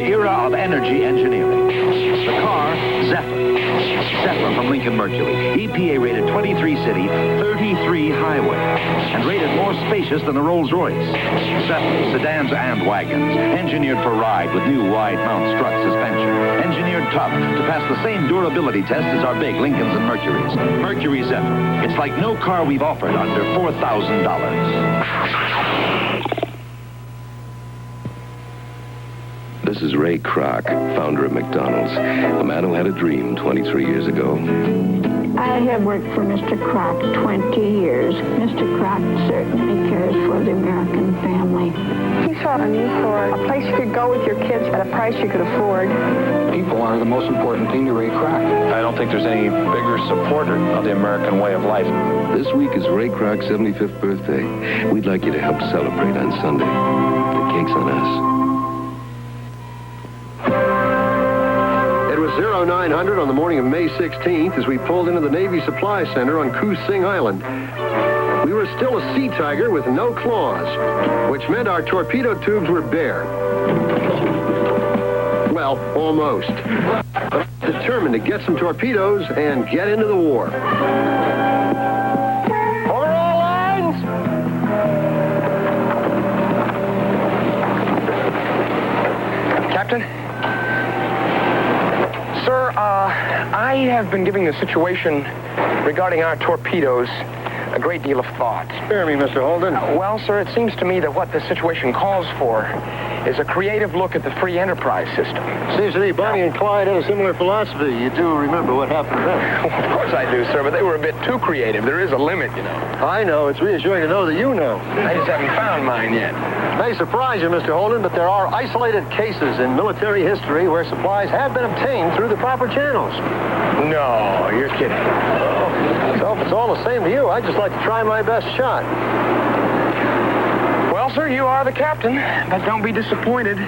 era of energy engineering. The car, Zephyr from Lincoln Mercury. EPA rated 23 city, 33 highway, and rated more spacious than the Rolls-Royce. Zephyr, sedans and wagons, engineered for ride with new wide mount strut suspension. Engineered tough to pass the same durability test as our big Lincolns and Mercuries. Mercury Zephyr. It's like no car we've offered under $4,000. This is Ray Kroc, founder of McDonald's, a man who had a dream 23 years ago. I have worked for Mr. Kroc 20 years. Mr. Kroc certainly cares for the American family. He saw a need for a place you could go with your kids at a price you could afford. People are the most important thing to Ray Kroc. I don't think there's any bigger supporter of the American way of life. This week is Ray Kroc's 75th birthday. We'd like you to help celebrate on Sunday. The cake's on us. 0900 on the morning of May 16th as we pulled into the Navy Supply Center on Koo Sing Island. We were still a sea tiger with no claws, which meant our torpedo tubes were bare. Well, almost. But I was determined to get some torpedoes and get into the war. Over all lines! Captain? Sir, I have been giving the situation regarding our torpedoes a great deal of thought. Spare me, Mr. Holden. Well, sir, it seems to me that what the situation calls for is a creative look at the free enterprise system. Seems to me Bonnie and Clyde had a similar philosophy. You do remember what happened then? Of course I do, sir, but they were a bit too creative. There is a limit, you know. I know. It's reassuring to know that you know. I just haven't found mine yet. May surprise you, Mr. Holden, but there are isolated cases in military history where supplies have been obtained through the proper channels. No, you're kidding. So if it's all the same to you, I'd just like to try my best shot. Well, sir, you are the captain, but don't be disappointed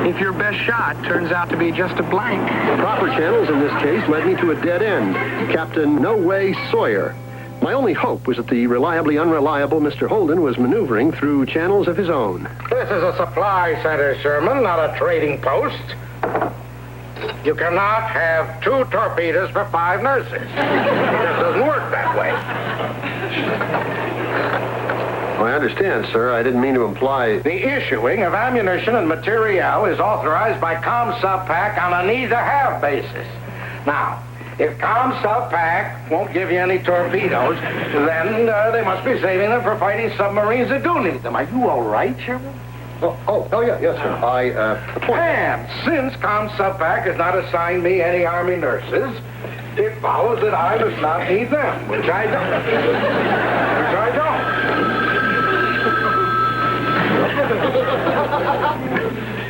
if your best shot turns out to be just a blank. The proper channels in this case led me to a dead end. Captain No Way Sawyer. My only hope was that the reliably unreliable Mr. Holden was maneuvering through channels of his own. This is a supply center, Sherman, not a trading post. You cannot have 2 torpedoes for 5 nurses. It just doesn't work that way. I understand, sir. I didn't mean to imply... The issuing of ammunition and materiel is authorized by ComSubPac on a need-to-have basis. Now, if ComSubPac won't give you any torpedoes, then they must be saving them for fighting submarines that do need them. Are you all right, Sherman? Oh, yeah, yes, sir. And since ComSubPac has not assigned me any Army nurses, it follows that I must not need them, which I don't.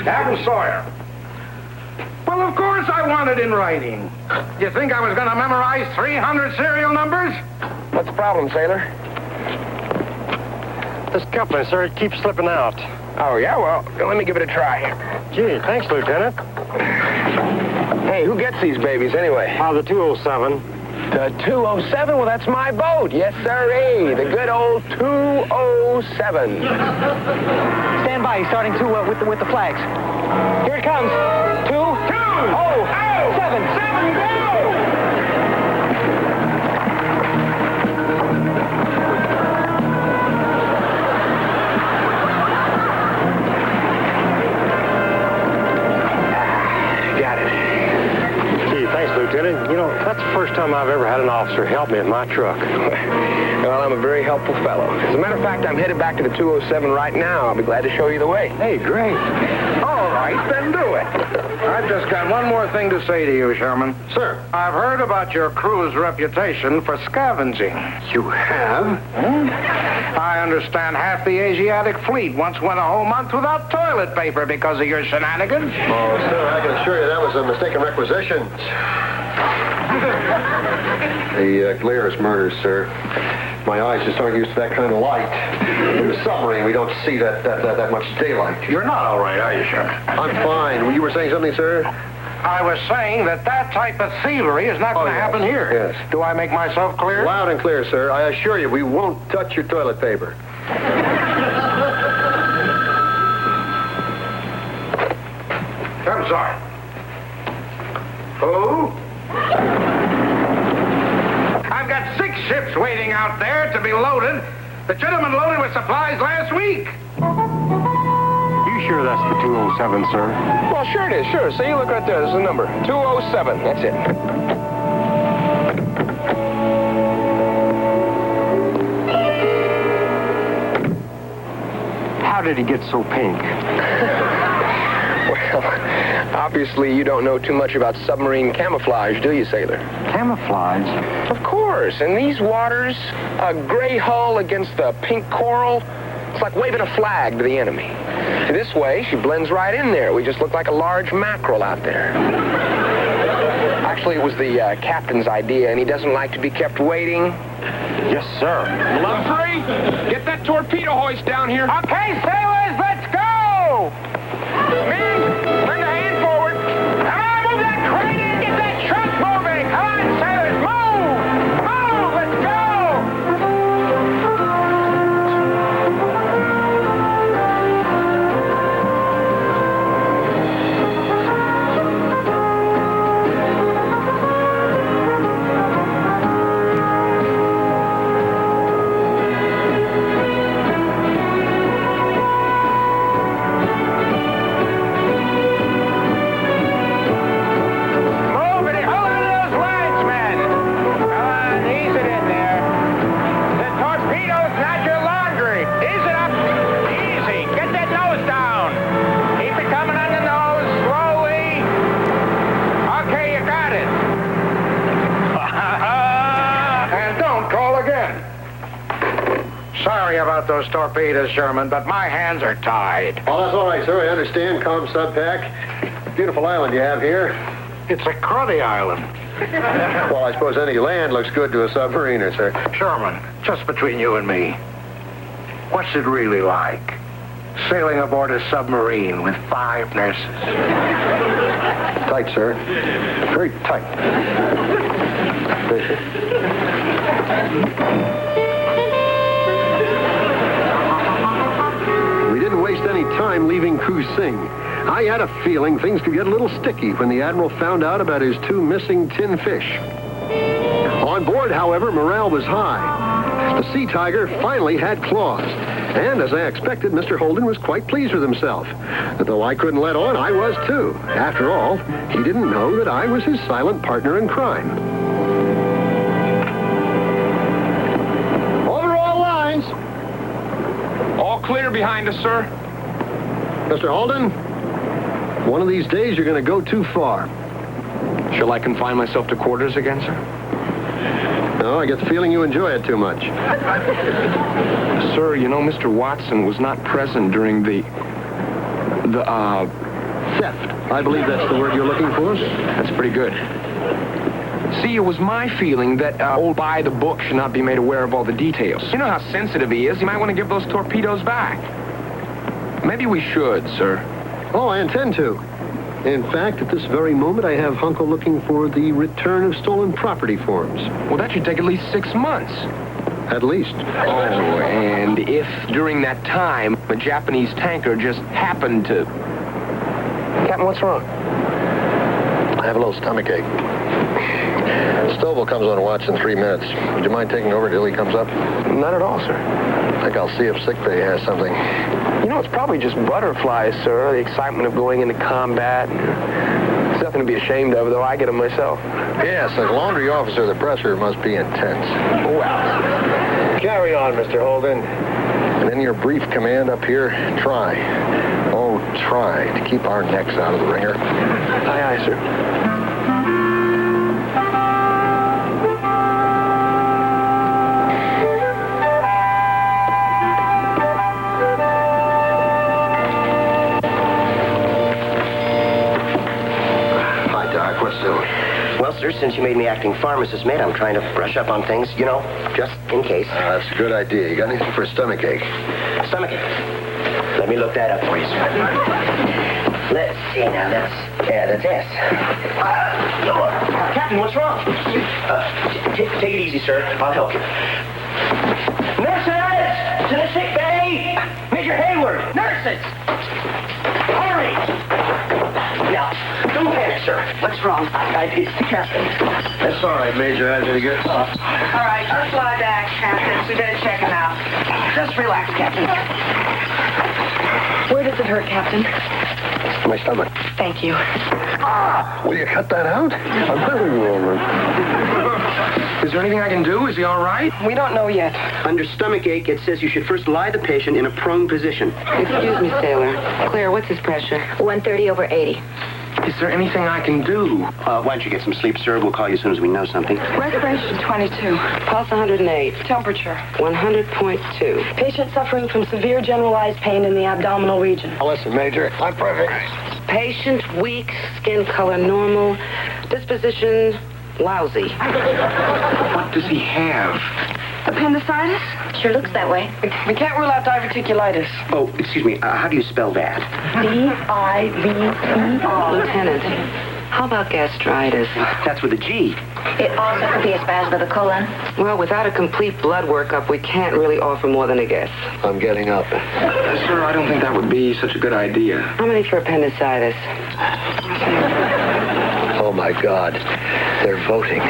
Captain Sawyer. Well, of course I want it in writing. You think I was going to memorize 300 serial numbers? What's the problem, sailor? This company, sir, it keeps slipping out. Oh, yeah? Well, let me give it a try here. Gee, thanks, Lieutenant. Hey, who gets these babies anyway? The 207. The 207? Well, that's my boat. Yes, sir-ee. The good old 207. Stand by. He's starting to with the flags. Here it comes. 2, 7. 7, go! Lieutenant, you know, that's the first time I've ever had an officer help me with my truck. Well, I'm a very helpful fellow. As a matter of fact, I'm headed back to the 207 right now. I'll be glad to show you the way. Hey, great. All right, then do it. I've just got one more thing to say to you, Sherman. Sir. I've heard about your crew's reputation for scavenging. You have? I understand half the Asiatic fleet once went a whole month without toilet paper because of your shenanigans. Oh, sir, I can assure you that was a mistaken requisition. The glare is murder, sir. My eyes just aren't used to that kind of light. In the submarine, we don't see that much daylight. You're not all right, are you, Sherman? I'm fine. You were saying something, sir? I was saying that type of thievery is not going to happen here. Yes. Do I make myself clear? Loud and clear, sir. I assure you, we won't touch your toilet paper. The gentleman loaded with supplies last week. You sure that's the 207, sir? Well, sure it is, sure. See, look right there. There's the number. 207. That's it. How did he get so pink? Well, obviously you don't know too much about submarine camouflage, do you, sailor? Camouflage? Of course. In these waters, a gray hull against the pink coral, it's like waving a flag to the enemy. This way, she blends right in there. We just look like a large mackerel out there. Actually, it was the captain's idea, and he doesn't like to be kept waiting. Yes, sir. Humphrey, get that torpedo hoist down here. Okay, sailors, let's go! Me, bring the hand forward. Come on, move that crane in, get that truck moving! Come on, sailors, move! Move, let's go! Move it! Hold on to those lines, men! Come on, ease it in there. The torpedo's not your laundry. Ease it up. Easy. Get that nose down. Keep it coming on the nose, slowly. Okay, you got it. And don't call again. Sorry about those torpedoes, Sherman, but my hands are tied. Oh, that's all right, sir. I understand. Calm subpack. Beautiful island you have here. It's a cruddy island. Well, I suppose any land looks good to a submariner, sir. Sherman, just between you and me, what's it really like? Sailing aboard a submarine with 5 nurses. Tight, sir. Very tight. We didn't waste any time leaving Coo Sing. I had a feeling things could get a little sticky when the Admiral found out about his 2 missing tin fish. On board, however, morale was high. The Sea Tiger finally had claws. And as I expected, Mr. Holden was quite pleased with himself. Though I couldn't let on, I was too. After all, he didn't know that I was his silent partner in crime. Over all lines. All clear behind us, sir. Mr. Holden, one of these days you're going to go too far. Shall I confine myself to quarters again, sir? No, I get the feeling you enjoy it too much. Sir, you know, Mr. Watson was not present during the Theft. I believe that's the word you're looking for. That's pretty good. See, it was my feeling that old by the book should not be made aware of all the details. You know how sensitive he is. You might want to give those torpedoes back. Maybe we should, sir. Oh, I intend to. In fact, at this very moment, I have Hunko looking for the return of stolen property forms. Well, that should take at least 6 months. At least. Oh, and if during that time a Japanese tanker just happened to... Captain, what's wrong? I have a little stomachache. Stovall comes on watch in 3 minutes. Would you mind taking over till he comes up? Not at all, sir. I think I'll see if sickbay has something. You know, it's probably just butterflies, sir. The excitement of going into combat. It's nothing to be ashamed of, though I get them myself. Yes, as laundry officer, the pressure must be intense. Well, Carry on, Mr. Holden. And in your brief command up here, try to keep our necks out of the ringer. aye, aye, sir. Hi, Doc. What's doing? Well, sir, since you made me acting pharmacist mate, I'm trying to brush up on things, you know, just in case. That's a good idea. You got anything for a stomachache? Stomachache. Let me look that up for you, sir. Let's see now. That's S. Captain, what's wrong? Take it easy, sir. I'll help you. Nurses! To the sick bay! Major Hayward! Nurses! Hurry! Now, don't panic, sir. Let's wrong? It's the captain. That's all right, Major. I did a good. All right, just lie back, Captain. We better check him out. Just relax, Captain. Where does it hurt, Captain? My stomach. Thank you. Will you cut that out? Is there anything I can do? Is he all right? We don't know yet. Under stomach ache, it says you should first lie the patient in a prone position. Excuse me, sailor. Claire, what's his pressure? 130/80. Is there anything I can do? Why don't you get some sleep, sir? We'll call you as soon as we know something. Respiration 22. Pulse 108. Temperature. 100.2. Patient suffering from severe generalized pain in the abdominal region. Listen, Major, I'm perfect. Patient weak, skin color normal, disposition lousy. What does he have? Appendicitis? Sure looks that way. We can't rule out diverticulitis. Oh, excuse me. How do you spell that? D-I-V-E-R. Lieutenant, how about gastritis? That's with a G. It also could be a spasm of the colon. Well, without a complete blood workup, we can't really offer more than a guess. I'm getting up. Sir, I don't think that would be such a good idea. How many for appendicitis? Oh, my God. They're voting.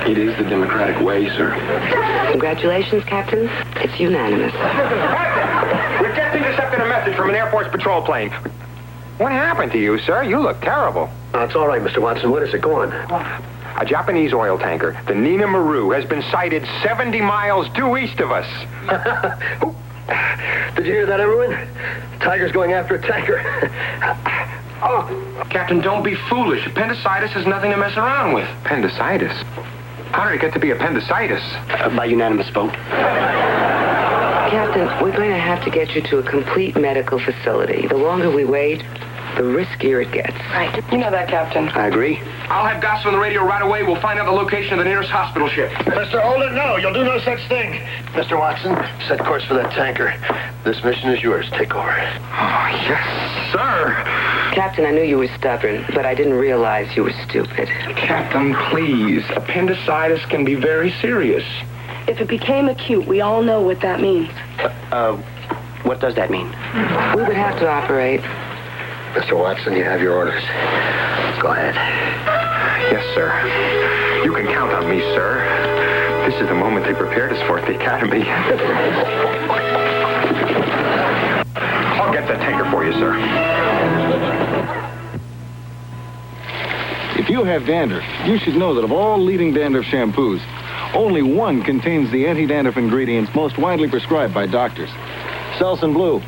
It is the democratic way, sir. Congratulations, Captain. It's unanimous. Captain! We've just intercepted a message from an Air Force patrol plane. What happened to you, sir? You look terrible. It's all right, Mr. Watson. What is it going? A Japanese oil tanker, the Nina Maru, has been sighted 70 miles due east of us. Did you hear that, everyone? Tiger's going after a tanker. Oh, Captain, don't be foolish. Appendicitis is nothing to mess around with. Appendicitis? How did it get to be appendicitis? By unanimous vote. Captain, we're going to have to get you to a complete medical facility. The longer we wait, the riskier it gets. Right. You know that, Captain. I agree. I'll have Goss on the radio right away. We'll find out the location of the nearest hospital ship. Mr. Holden, no. You'll do no such thing. Mr. Watson, set course for that tanker. This mission is yours. Take over. Oh, yes, sir. Captain, I knew you were stubborn, but I didn't realize you were stupid. Captain, please. Appendicitis can be very serious. If it became acute, we all know what that means. What does that mean? We would have to operate. Mr. Watson, you have your orders. Go ahead. Yes, sir. You can count on me, sir. This is the moment they prepared us for at the academy. I'll get the tanker for you, sir. If you have dandruff, you should know that of all leading dandruff shampoos, only one contains the anti-dandruff ingredients most widely prescribed by doctors. Selsun Blue.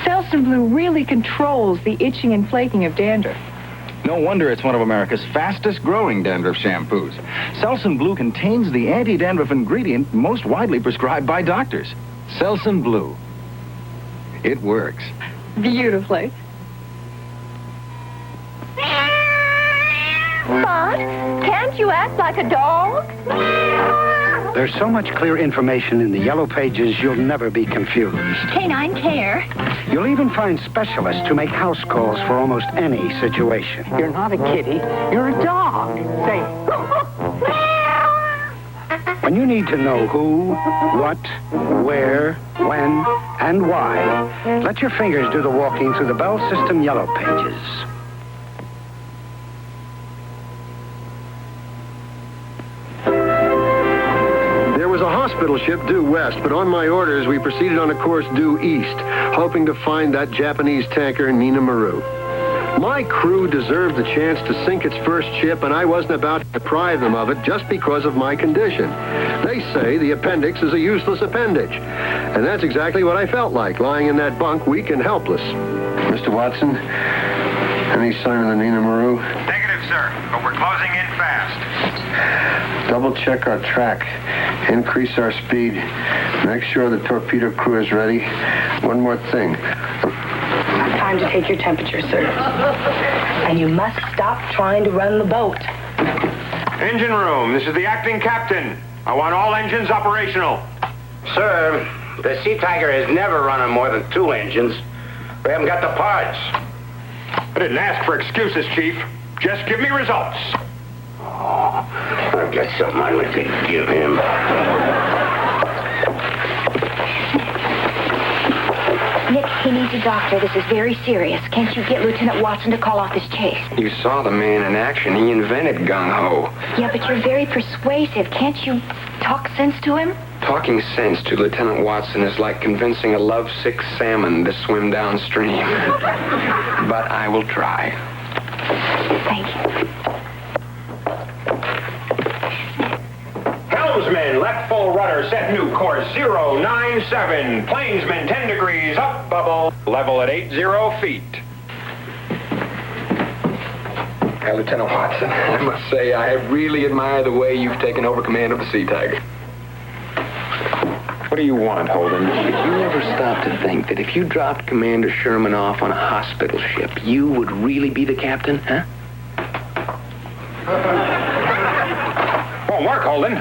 Selsun Blue really controls the itching and flaking of dandruff. No wonder it's one of America's fastest-growing dandruff shampoos. Selsun Blue contains the anti-dandruff ingredient most widely prescribed by doctors. Selsun Blue. It works. Beautifully. Spot, can't you act like a dog? There's so much clear information in the yellow pages, you'll never be confused. Canine care. You'll even find specialists who make house calls for almost any situation. You're not a kitty. You're a dog. Say, When you need to know who, what, where, when, and why, let your fingers do the walking through the Bell System yellow pages. There was a hospital ship due west, but on my orders, we proceeded on a course due east, hoping to find that Japanese tanker, Nina Maru. My crew deserved the chance to sink its first ship, and I wasn't about to deprive them of it just because of my condition. They say the appendix is a useless appendage, and that's exactly what I felt like, lying in that bunk, weak and helpless. Mr. Watson, any sign of the Nina Maru? Negative, sir, but we're closing in fast. Double check our track, increase our speed, make sure the torpedo crew is ready. One more thing. time to take your temperature, sir. And you must stop trying to run the boat. Engine room, this is the acting captain. I want all engines operational. Sir, the Sea Tiger has never run on more than 2 engines. We haven't got the parts. I didn't ask for excuses, Chief. Just give me results. Oh, I've got something I could give him. Nick, he needs needs a doctor. This is very serious. Can't you get Lieutenant Watson to call off this chase? You saw the man in action. He invented gung-ho. Yeah, but you're very persuasive. Can't you talk sense to him? Talking sense to Lieutenant Watson is like convincing a lovesick salmon to swim downstream. But I will try. Thank you. Helmsman, left full rudder, set new course 097. Plainsman, 10 degrees, up bubble, level at 80 feet. Lieutenant Watson, I must say I really admire the way you've taken over command of the Sea Tiger. What do you want, Holden? Did you ever stop to think that if you dropped Commander Sherman off on a hospital ship, you would really be the captain, huh? Won't work, Holden.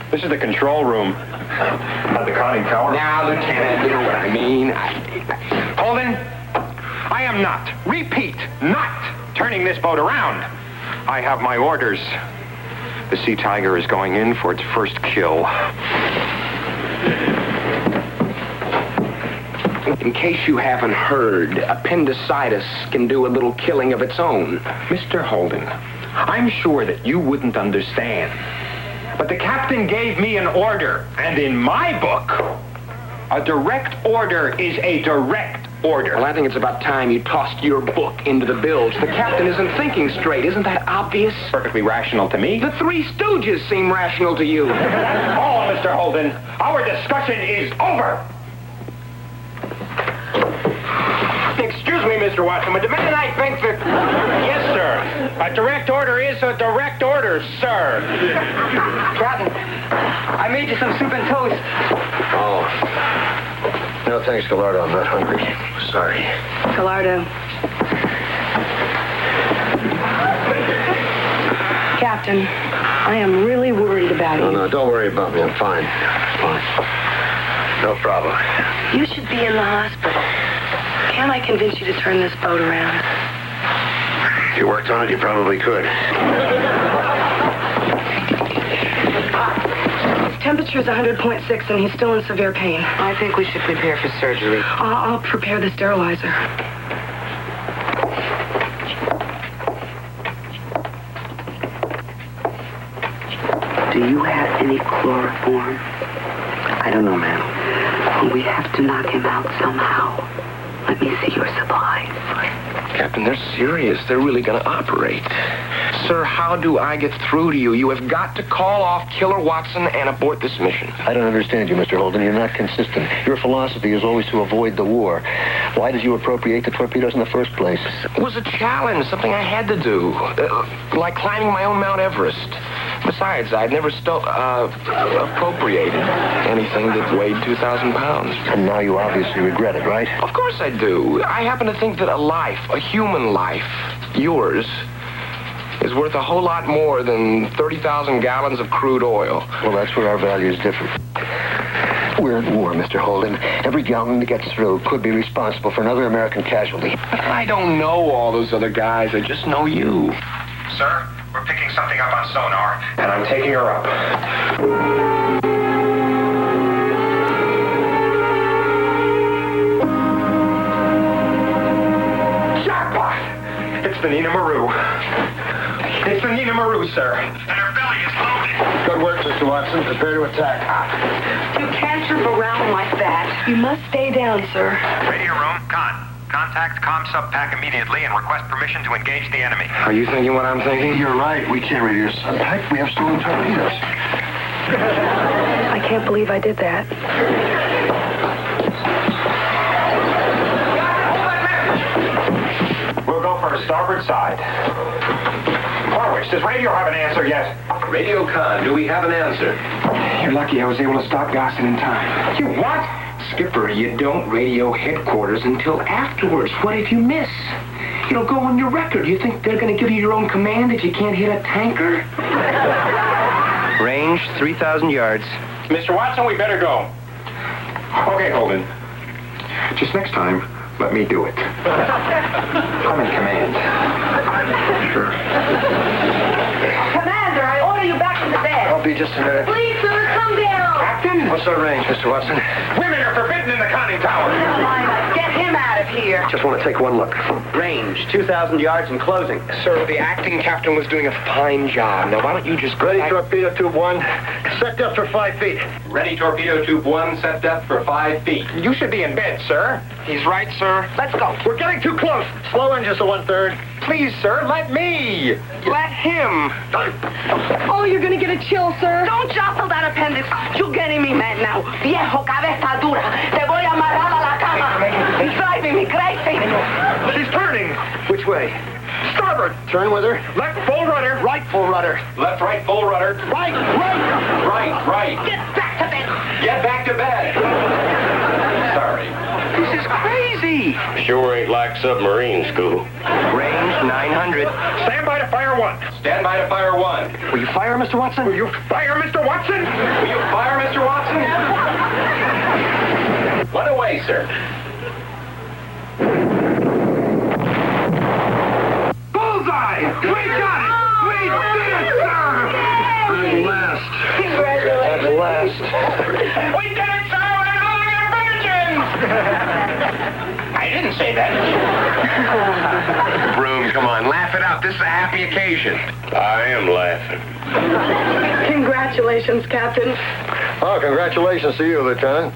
This is the control room. Not the conning tower. Now, Lieutenant, you know what I mean. Holden, I am not, repeat, not turning this boat around. I have my orders. The Sea Tiger is going in for its first kill. In case you haven't heard, appendicitis can do a little killing of its own. Mr. Holden, I'm sure that you wouldn't understand. But the captain gave me an order, and in my book, a direct order is a direct order. Well, I think it's about time you tossed your book into the bilge. The captain isn't thinking straight. Isn't that obvious? Perfectly rational to me. The Three Stooges seem rational to you. That's all, Mr. Holden. Our discussion is over. Excuse me, Mr. Watson, but the man I think that... Yes, sir. A direct order is a direct order, sir. Captain, I made you some soup and toast. Oh. No, thanks, Gallardo. I'm not hungry. Sorry. Gallardo. Captain, I am really worried about you. No, don't worry about me. I'm fine. Fine. No problem. You should be in the hospital. Can I convince you to turn this boat around? If you worked on it, you probably could. His temperature's 100.6 and he's still in severe pain. I think we should prepare for surgery. I'll prepare the sterilizer. Do you have any chloroform? I don't know, ma'am. We have to knock him out somehow. Let me see your supplies. Captain, they're serious. They're really going to operate. Sir, how do I get through to you? You have got to call off Killer Watson and abort this mission. I don't understand you, Mr. Holden. You're not consistent. Your philosophy is always to avoid the war. Why did you appropriate the torpedoes in the first place? It was a challenge, something I had to do. Like climbing my own Mount Everest. Besides, I'd never appropriated anything that weighed 2,000 pounds. And now you obviously regret it, right? Of course I do. I happen to think that a life, a human life, yours, is worth a whole lot more than 30,000 gallons of crude oil. Well, that's where our values differ. We're at war, Mr. Holden. Every gallon that gets through could be responsible for another American casualty. I don't know all those other guys. I just know you. Sir, we're picking something up on sonar, and I'm taking her up. Jackpot! It's the Nina Maru. It's the Nina Maru, sir. And her belly is loaded. Good work, Mr. Watson. Prepare to attack. You can't trip around like that. You must stay down, sir. Radio room, contact ComSubPac immediately and request permission to engage the enemy. Are you thinking what I'm thinking? You're right. We can't radio Subpac. We have stolen torpedoes. I can't believe I did that. We'll go for starboard side. Harwich, does radio have an answer yet? Radio Con, do we have an answer? You're lucky I was able to stop Gosson in time. You what? Skipper, you don't radio headquarters until afterwards. What if you miss? It'll go on your record. You think they're going to give you your own command if you can't hit a tanker? Range 3,000 yards. Mr. Watson, we better go. Okay, Holden. Just next time, let me do it. I'm in command. Sure. Commander, I order you back to the bed. I'll be just a minute. Please, sir, come down. Captain? What's our range, Mr. Watson? Women are forbidden in the conning tower. Get him out of here. Just want to take one look. Range, 2,000 yards and closing. Sir, the acting captain was doing a fine job. Now, why don't you just go Ready, back... torpedo tube 1. Set depth for 5 feet. Ready, torpedo tube 1, set depth for 5 feet. You should be in bed, sir. He's right, sir. Let's go. We're getting too close. Slow engines to 1/3. Please, sir, let me. Let him. Oh, you're gonna get a chill, sir. Don't jostle that appendix. You're getting me mad now. Viejo cabeza dura. Te voy a amarrar a la cama. He's driving me crazy. She's turning. Which way? Starboard. Turn with her. Left full rudder. Right full rudder. Left, right, full rudder. Right. Right. Get back to bed. Get back to bed. Sorry. This is crazy. Sure ain't like submarine school. Range 900. Stand by to fire 1. Stand by to fire 1. Will you fire, Mr. Watson? Will you fire, Mr. Watson? Will you fire, Mr. Watson? One away, sir. Bullseye! We got it! We did it, sir! At last. Congratulations. At last. We did it, sir! We're holding our virgins! I didn't say that. Broom, come on, laugh it out. This is a happy occasion. I am laughing. Congratulations, Captain. Oh, congratulations to you, Lieutenant.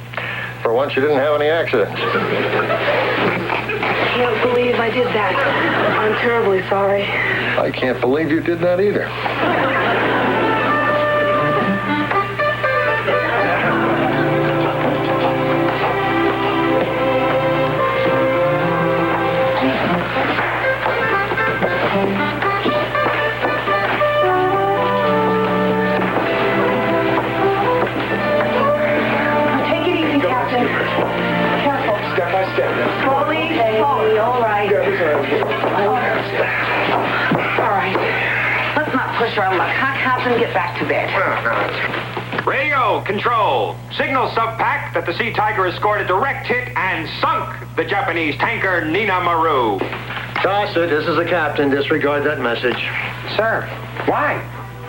For once, you didn't have any accidents. Can't believe I did that. I'm terribly sorry. I can't believe you did that either. Take it easy, Captain. Careful. Step by step. Slowly. All right. All right. Let's not push our luck, huh, Captain? Get back to bed. Radio control. Signal subpack that the Sea Tiger has scored a direct hit and sunk the Japanese tanker Nina Maru. Gossett, this is the captain. Disregard that message. Sir, why?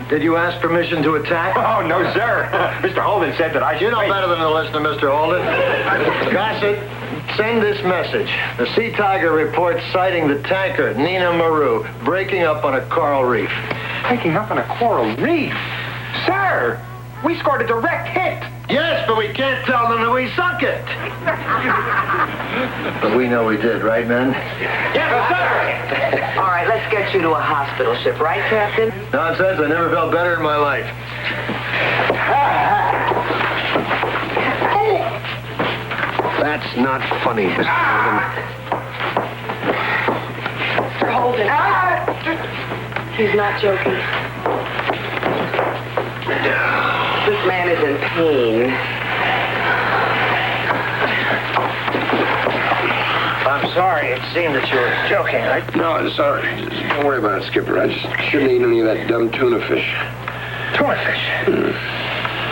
Did you ask permission to attack? Oh, no, sir. Mr. Holden said that I should... You know better than to listen to Mr. Holden. Gossett, send this message. The Sea Tiger reports sighting the tanker, Nina Maru, breaking up on a coral reef. Breaking up on a coral reef? Sir, we scored a direct hit. Yes, but we can't tell them that we sunk it. But we know we did, right, men? Yes, sir. All right, let's get you to a hospital ship, right, Captain? Nonsense, I never felt better in my life. That's not funny, Mr. Holden. Mr. Holden. He's not joking. This man is in pain. I'm sorry. It seemed that you were joking. No, it's all right. Just don't worry about it, Skipper. I just shouldn't eat any of that dumb tuna fish. Tuna fish?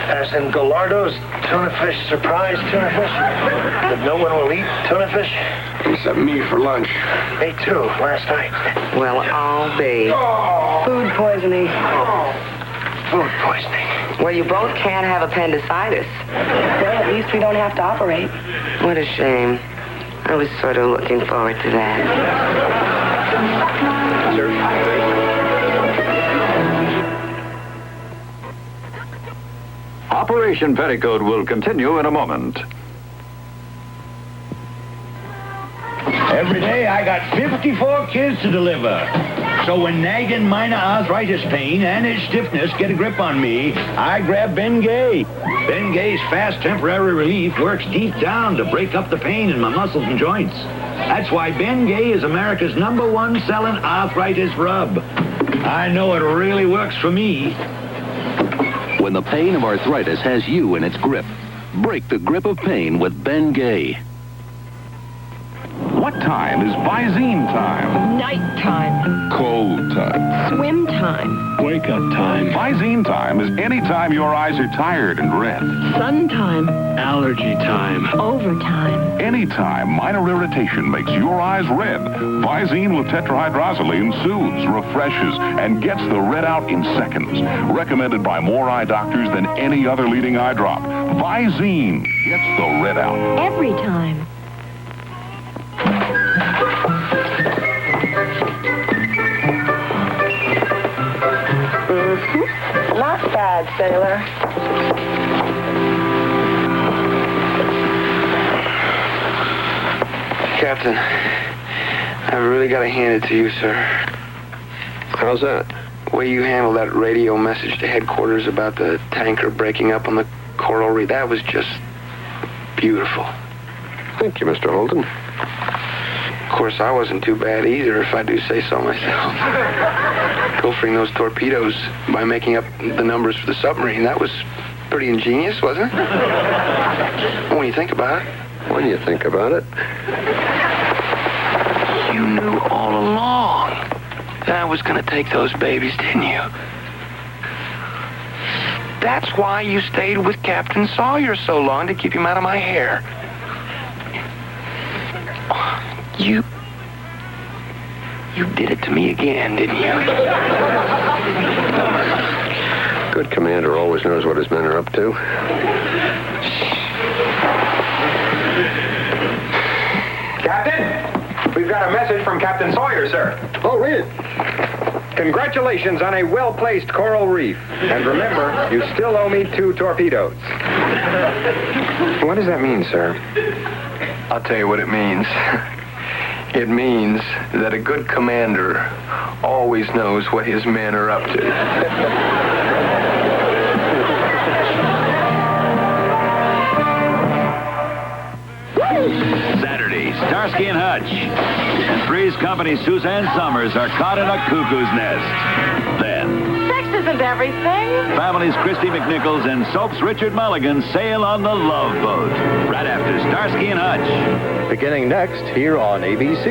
As in Gallardo's tuna fish, surprise tuna fish? That no one will eat tuna fish? Except me for lunch. Me too, last night. Well, I'll be. Food poisoning. Food poisoning. Well, you both can't have appendicitis. Well, at least we don't have to operate. What a shame. I was sort of looking forward to that. Operation Petticoat will continue in a moment. Every day I got 54 kids to deliver. So when nagging minor arthritis pain and its stiffness get a grip on me, I grab Ben Gay. Ben Gay's fast temporary relief works deep down to break up the pain in my muscles and joints. That's why Ben Gay is America's #1 selling arthritis rub. I know it really works for me. When the pain of arthritis has you in its grip, break the grip of pain with Ben Gay. What What time is Visine time? Nighttime. Cold time. Swim time. Wake up time. Visine time is any time your eyes are tired and red. Sun time. Allergy time. Overtime. Anytime minor irritation makes your eyes red, Visine with tetrahydrozoline soothes, refreshes, and gets the red out in seconds. Recommended by more eye doctors than any other leading eye drop. Visine gets the red out. Every time. Not bad, sailor. Captain, I've really got to hand it to you, sir. How's that? The way you handled that radio message to headquarters about the tanker breaking up on the coral reef, that was just beautiful. Thank you, Mr. Holden. Of course, I wasn't too bad either, if I do say so myself. Pilfering those torpedoes by making up the numbers for the submarine, that was pretty ingenious, wasn't it? When you think about it. When you think about it. You knew all along that I was going to take those babies, didn't you? That's why you stayed with Captain Sawyer so long, to keep him out of my hair. You did it to me again, didn't you? Good commander always knows what his men are up to. Captain, we've got a message from Captain Sawyer, sir. Oh, read it. Congratulations on a well-placed coral reef. And remember, you still owe me 2 torpedoes. What does that mean, sir? I'll tell you what it means. It means that a good commander always knows what his men are up to. Saturday, Starsky and Hutch and Three's Company Suzanne Summers are caught in a cuckoo's nest. Then, Sex isn't everything. Family's Christy McNichols and Soap's Richard Mulligan sail on the Love Boat. Right after Starsky and Hutch. Beginning next here on ABC.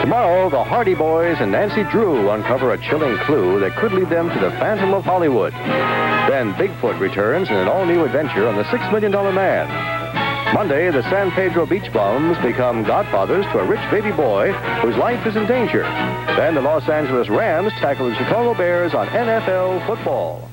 Tomorrow, the Hardy Boys and Nancy Drew uncover a chilling clue that could lead them to the Phantom of Hollywood. Then Bigfoot returns in an all-new adventure on the $6 Million Man. Monday, the San Pedro Beach Bums become godfathers to a rich baby boy whose life is in danger. Then the Los Angeles Rams tackle the Chicago Bears on NFL football.